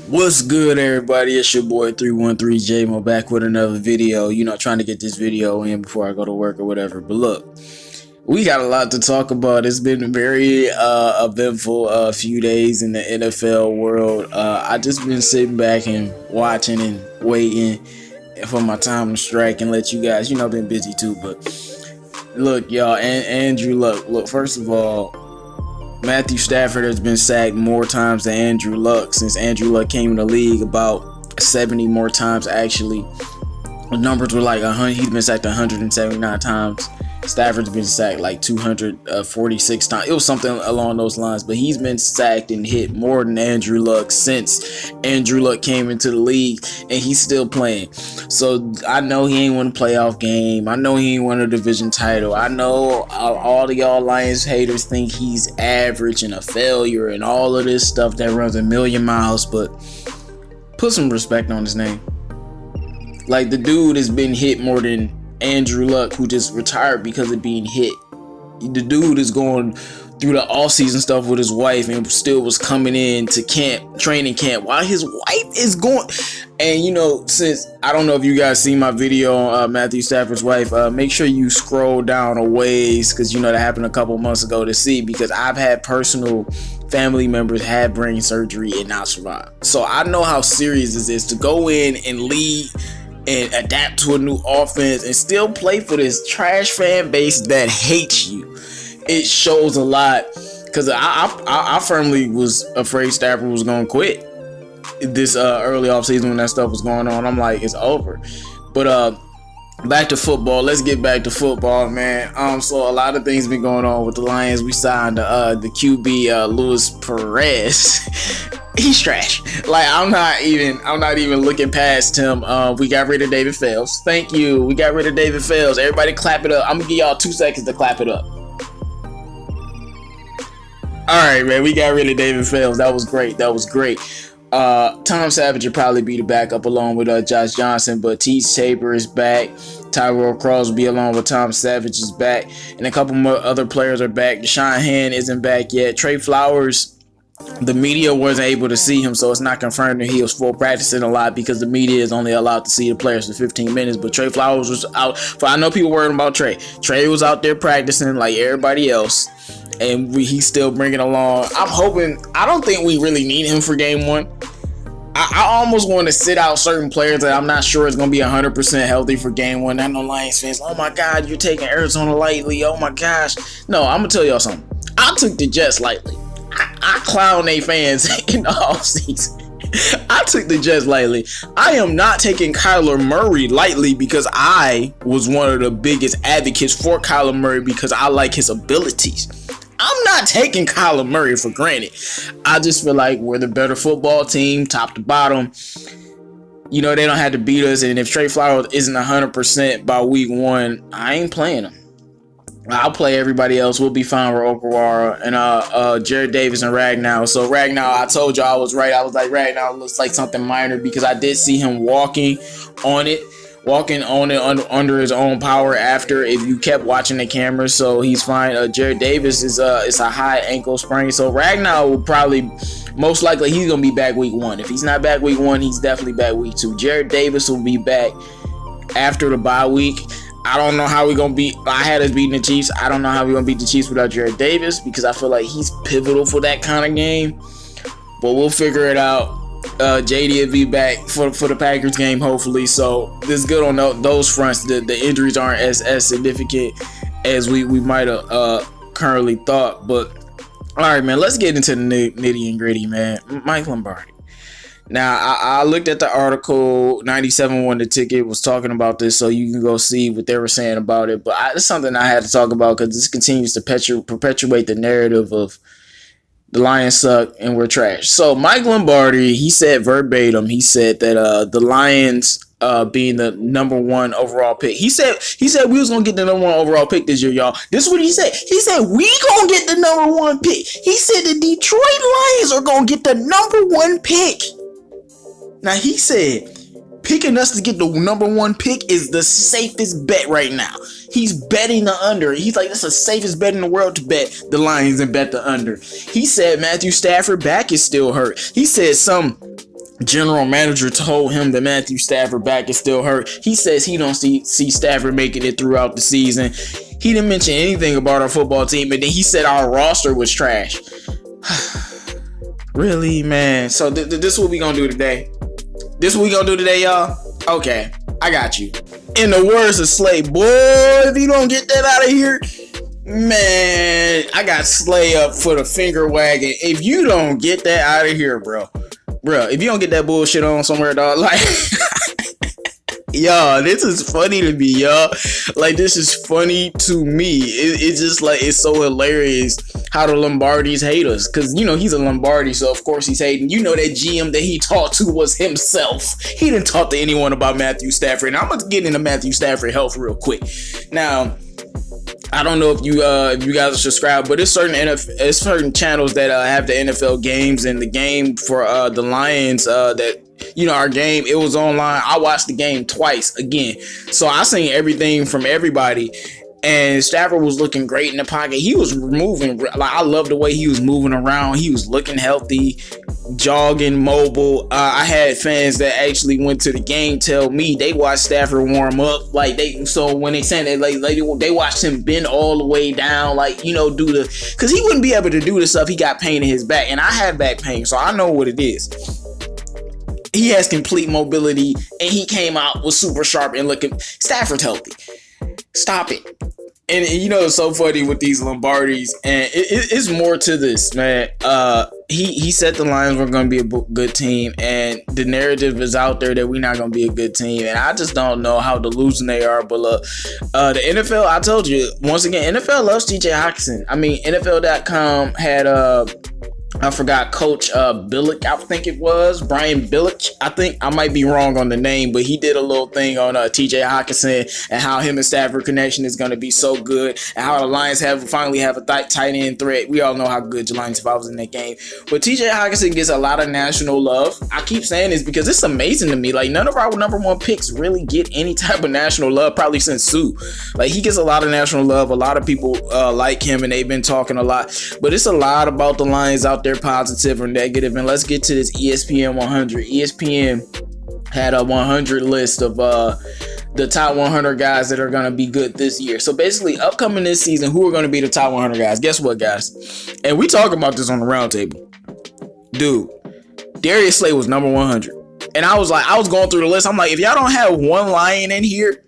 What's good, everybody? It's your boy 313 J. I'm back with another video. Trying to get this video in before I go to work or whatever. But look, we got a lot to talk about. It's been a very eventful few days in the NFL world. I just been sitting back and watching and waiting for my time to strike and let you guys, I've been busy too. But look, y'all, and Andrew Luck. Look, first of all, Matthew Stafford has been sacked more times than Andrew Luck since Andrew Luck came in the league, about 70 more times actually. The numbers were like 100. He's been sacked 179 times. Stafford's been sacked like 246 times. It was something along those lines, but he's been sacked and hit more than Andrew Luck since Andrew Luck came into the league, and he's still playing. So I know he ain't won a playoff game. I know he ain't won a division title. I know all of y'all Lions haters think he's average and a failure and all of this stuff that runs a million miles, but put some respect on his name. Like, the dude has been hit more than Andrew Luck, who just retired because of being hit. The dude is going through the off-season stuff with his wife and still was coming in to training camp while his wife is going. And since I don't know if you guys see my video on Matthew Stafford's wife, make sure you scroll down a ways, because that happened a couple months ago, to see, because I've had personal family members had brain surgery and not survive. So I know how serious this is to go in and lead and adapt to a new offense and still play for this trash fan base that hates you. It shows a lot, because I firmly was afraid Stafford was going to quit this early offseason when that stuff was going on. I'm like, it's over. But back to football. Let's get back to football, man. So a lot of things been going on with the Lions. We signed the QB Luis Perez. He's trash. Like, I'm not even looking past him. We got rid of David Fales. Thank you. We got rid of David Fales. Everybody clap it up. I'm gonna give y'all 2 seconds to clap it up. Alright, man. We got rid of David Fales. That was great. Tom Savage will probably be the backup along with Josh Johnson, but T. Tabor is back. Tyrell Crosby along with Tom Savage is back, and a couple more other players are back. Deshaun Hand isn't back yet. Trey Flowers, the media wasn't able to see him, so it's not confirmed that he was full practicing a lot, because the media is only allowed to see the players for 15 minutes. But Trey Flowers was out. I know people worried about Trey. Trey was out there practicing like everybody else, and he's still bringing along. I'm hoping. I don't think we really need him for game one. I almost want to sit out certain players that I'm not sure is going to be 100% healthy for game one. I know Lions fans, oh my God, you're taking Arizona lightly. Oh my gosh. No, I'm going to tell y'all something. I took the Jets lightly. I clown they fans in the offseason. I took the Jets lightly. I am not taking Kyler Murray lightly, because I was one of the biggest advocates for Kyler Murray because I like his abilities. I'm not taking Kyler Murray for granted. I just feel like we're the better football team, top to bottom. They don't have to beat us. And if Trey Flowers isn't 100% by week one, I ain't playing him. I'll play everybody else. We'll be fine with Okwara and Jared Davis and Ragnow. So Ragnow, I told you I was right. I was like, Ragnow looks like something minor, because I did see him walking on it under his own power after, if you kept watching the camera. So he's fine. Jared Davis is a high ankle sprain. So Ragnow will probably, most likely, he's going to be back week one. If he's not back week one, he's definitely back week two. Jared Davis will be back after the bye week. I don't know how we're going to beat. I had us beating the Chiefs. I don't know how we're going to beat the Chiefs without Jared Davis, because I feel like he's pivotal for that kind of game. But we'll figure it out. JD will be back for the Packers game, hopefully. So this is good on those fronts. The injuries aren't as significant as we might have currently thought. But all right, man, let's get into the nitty and gritty, man. Mike Lombardi. Now, I looked at the article. 97 won the ticket, was talking about this, so you can go see what they were saying about it. But it's something I had to talk about, because this continues to perpetuate the narrative of the Lions suck and we're trash. So Mike Lombardi, he said verbatim, he said that the Lions being the number 1 overall pick. He said we was gonna get the number 1 overall pick this year, y'all. This is what he said. He said we gonna get the number 1 pick. He said the Detroit Lions are gonna get the number 1 pick. Now he said picking us to get the number 1 pick is the safest bet right now. He's betting the under. He's like, that's the safest bet in the world to bet the Lions and bet the under. He said Matthew Stafford back is still hurt. He said some general manager told him that Matthew Stafford back is still hurt. He says he don't see Stafford making it throughout the season. He didn't mention anything about our football team, and then he said our roster was trash. Really, man? So this is what we gonna do today. This is what we gonna do today, y'all? Okay, I got you. In the words of Slay, boy, if you don't get that out of here, man, I got Slay up for the finger wagging. If you don't get that out of here, bro, if you don't get that bullshit on somewhere, dog, like, y'all, this is funny to me, y'all. Like, this is funny to me. It's just like, it's so hilarious how the Lombardis hate us. Because, you know, he's a Lombardi, so of course he's hating. You know that GM that he talked to was himself. He didn't talk to anyone about Matthew Stafford. And I'm going to get into Matthew Stafford health real quick. Now, I don't know if you guys are subscribed, but it's certain channels that have the NFL games, and the game for the Lions that, you know, our game, it was online. I watched the game twice again, so I seen everything from everybody. And Stafford was looking great in the pocket. He was moving. Like, I love the way he was moving around. He was looking healthy, jogging, mobile. I had fans that actually went to the game tell me they watched Stafford warm up. Like, so when they said that, they watched him bend all the way down, like, you know, because he wouldn't be able to do the stuff. He got pain in his back, and I have back pain, so I know what it is. He has complete mobility, and he came out was super sharp and looking. Stafford's healthy. Stop it. And you know, it's so funny with these Lombardis, and it's more to this, man. He said the Lions were going to be a good team, and the narrative is out there that we're not going to be a good team, and I just don't know how delusional they are. But look, the NFL, I told you once again, NFL loves TJ Hockenson. I mean, NFL.com had I forgot Coach Billick, I think it was Brian Billick. I think I might be wrong on the name, but he did a little thing on TJ Hockenson and how him and Stafford connection is going to be so good, and how the Lions finally have a tight end threat. We all know how good the Lions was in that game, but TJ Hockenson gets a lot of national love. I keep saying this because it's amazing to me. Like, none of our number 1 picks really get any type of national love, probably since Sue. Like, he gets a lot of national love. A lot of people like him, and they've been talking a lot, but it's a lot about the Lions out there, positive or negative. And let's get to this ESPN 100. ESPN had a 100 list of the top 100 guys that are going to be good this year. So basically, upcoming this season, who are going to be the top 100 guys? Guess what, guys? And we talk about this on the roundtable. Dude, Darius Slay was number 100. And I was going through the list. I'm like, if y'all don't have one Lion in here,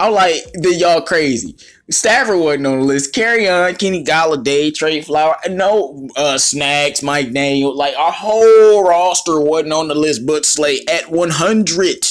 I'm like, then y'all crazy. Stafford wasn't on the list. Carry on, Kenny Galladay, Trey Flower, no Snacks, Mike Daniel. Like, our whole roster wasn't on the list, but Slay at 100.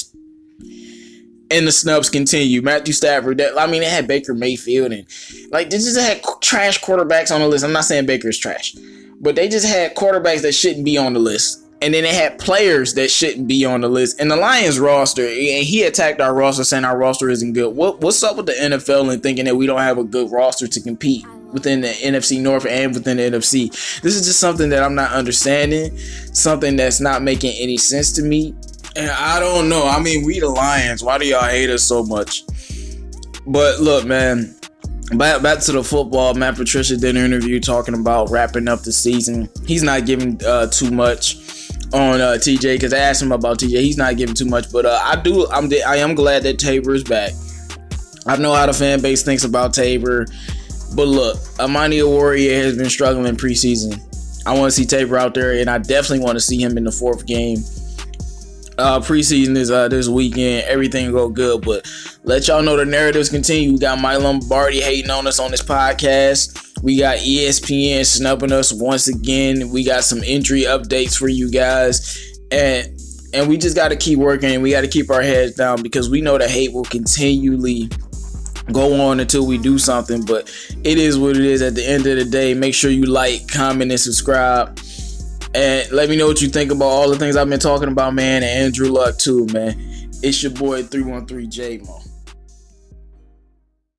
And the snubs continue. Matthew Stafford, it had Baker Mayfield, and like, they just had trash quarterbacks on the list. I'm not saying Baker's trash, but they just had quarterbacks that shouldn't be on the list. And then they had players that shouldn't be on the list. And the Lions roster, and he attacked our roster saying our roster isn't good. What's up with the NFL and thinking that we don't have a good roster to compete within the NFC North and within the NFC? This is just something that I'm not understanding. Something that's not making any sense to me. And I don't know. I mean, we the Lions. Why do y'all hate us so much? But look, man. Back to the football. Matt Patricia did an interview talking about wrapping up the season. He's not giving too much on TJ, because I asked him about TJ. He's not giving too much, but I am glad that Tabor is back. I know how the fan base thinks about Tabor, but look, Amani Warrior has been struggling preseason. I want to see Tabor out there, and I definitely want to see him in the 4th game. Preseason is this weekend. Everything go good, but let y'all know the narratives continue. We got Mike Lombardi hating on us on this podcast. We got ESPN snubbing us once again. We got some injury updates for you guys, and we just got to keep working. We got to keep our heads down, because we know the hate will continually go on until we do something. But it is what it is. At the end of the day, make sure you like, comment, and subscribe. And let me know what you think about all the things I've been talking about, man. And Andrew Luck too, man. It's your boy 313 J Mo.